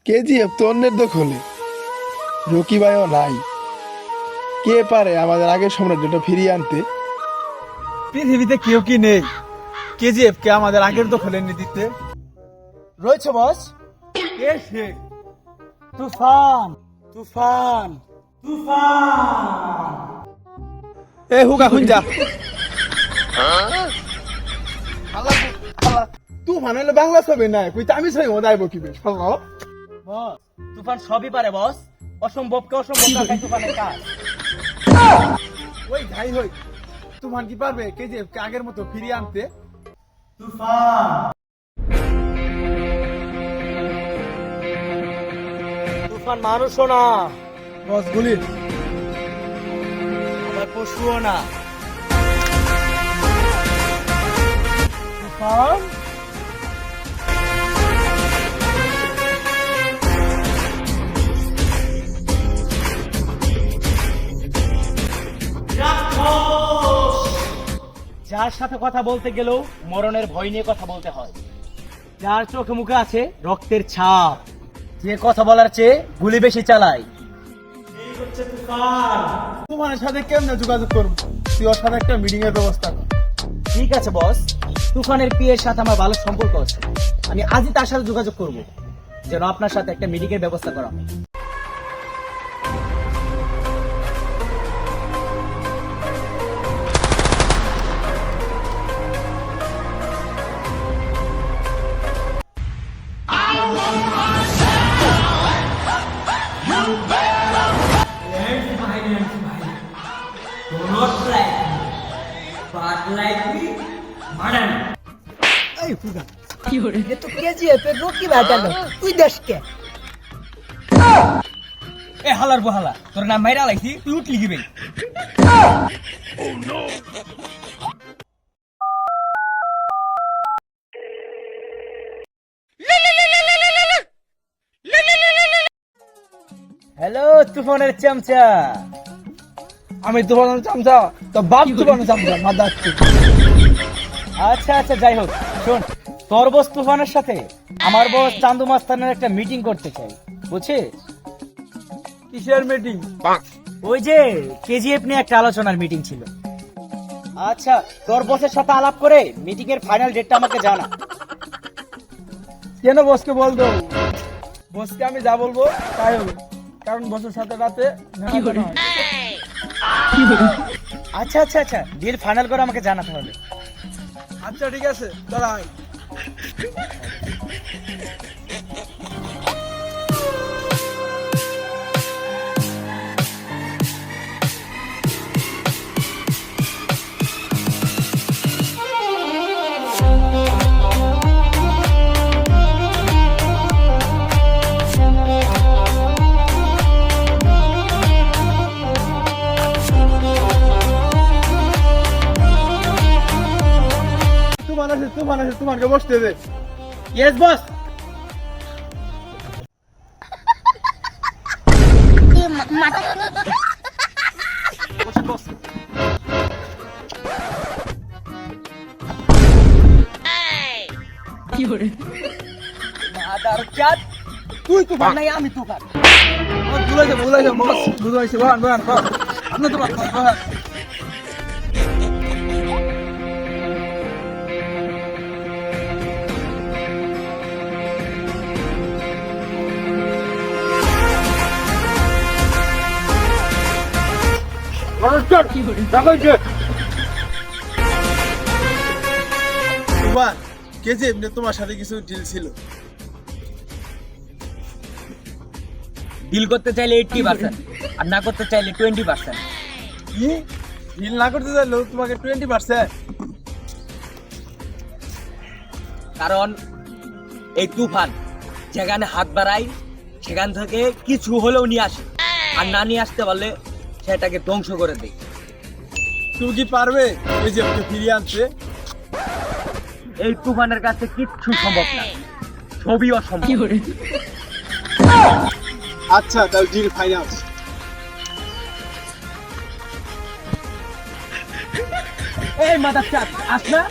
কেজিএফ তো অন্যের দখলে, রকি ভাইও নাই। কে পারে আমাদের আগের সাম্রাজ্যটা ফিরিয়ে আনতে? পৃথিবীতে কেউ কি নেই কেজিএফ কে আমাদের আগের দখলে এনে দিতে? রয়েছে বস। কে সে? তুফান তুফান তুফান। এ হুকা হুঞ্জা তুফান হলে বাংলা ছবি নাই, কই আমি ছবি ওদাইব কি বেশ বস। তুফান সবই পারে বস, অসম্ভবকে অসম্ভব রাখাই তুফানের কাজ। ওই যাই হই, তুফান কি পারবে কেজিএফ কে আগের মতো ফিরিয়ে আনতে? তুফান মানুষও না, বস গুলি। আবার পশুও না। তুফান যার সাথে কথা বলতে গেলেও মরণের ভয় নিয়ে কথা বলতে হয়, যার চোখে মুখে আছে রক্তের ছাপ, যে কথা বলার চেয়ে গুলি বেশি চালায়। এই হচ্ছে তুফান। তুফানের সাথে কেমনে যোগাযোগ করবো? তুই ওর সাথে একটা মিটিং এর ব্যবস্থা কর। ঠিক আছে বস, তুফানের পিএর সাথে আমার ভালো সম্পর্ক আছে, আমি আজই তার সাথে যোগাযোগ করব যেন আপনার সাথে একটা মিটিং এর ব্যবস্থা করা হয়। এ হালার বহালা, তোর নাম মাইরা লাইছি, তুই উঠলি কি বে? হ্যালো তুফানের চামচা। আমি তুফানের চামচা, তো বাপ তুফানের চামচা মাদাচ্ছি। আচ্ছা আচ্ছা, যাই হোক, শোন, তোর বস তুফানের সাথে আমার বস চান্দু মাস্তানের একটা মিটিং করতে চাই, বুঝছিস? কিসের মিটিং? ওই যে কেজিএফ নিয়ে একটা আলোচনার মিটিং ছিল। আচ্ছা, তোর বসের সাথে আলাপ করে মিটিং এর ফাইনাল ডেটটা আমাকে জানা। কেন বসকে বল দো? বসকে আমি যা বলবো তাই হবে, কারণ বসের সাথে রাতে দেখা করা হয়। আচ্ছা আচ্ছা আচ্ছা, ডিল ফাইনাল করে আমাকে জানাতে হবে। আচ্ছা ঠিক আছে, তোরা আয়। তুফান আছে, তুফানকে বসতে দে। Yes boss. তুই তুফান নাই, আমি তুফান। বুঝাইছে বস, বুঝাইছে। বহান বহান বস, আপনি তুফান বহান। তুফান, কেজিএফ নিয়ে তোমার সাথে কিছু ডিল ছিল। ডিল করতে চাইলে 80% আর না করতে চাইলে 20%। কি ডিল না করতে চাইলো তোমাকে 20%? কারণ এই তুফান যেখানে হাত বাড়াই সেখান থেকে কিছু হলেও নিয়ে আসে, আর না নিয়ে আসতে পারলে সেটাকে ধ্বংস করে দেয়। তুমি কি পারবে কেজিএফকে ফিরিয়ে আনতে? এই তুফানের কাছে কিচ্ছু সম্ভব না, ছবি অসম্ভব। আচ্ছা, তাহলে ডিল ফাইনাল। এই মাদার চাঁদ, আস না।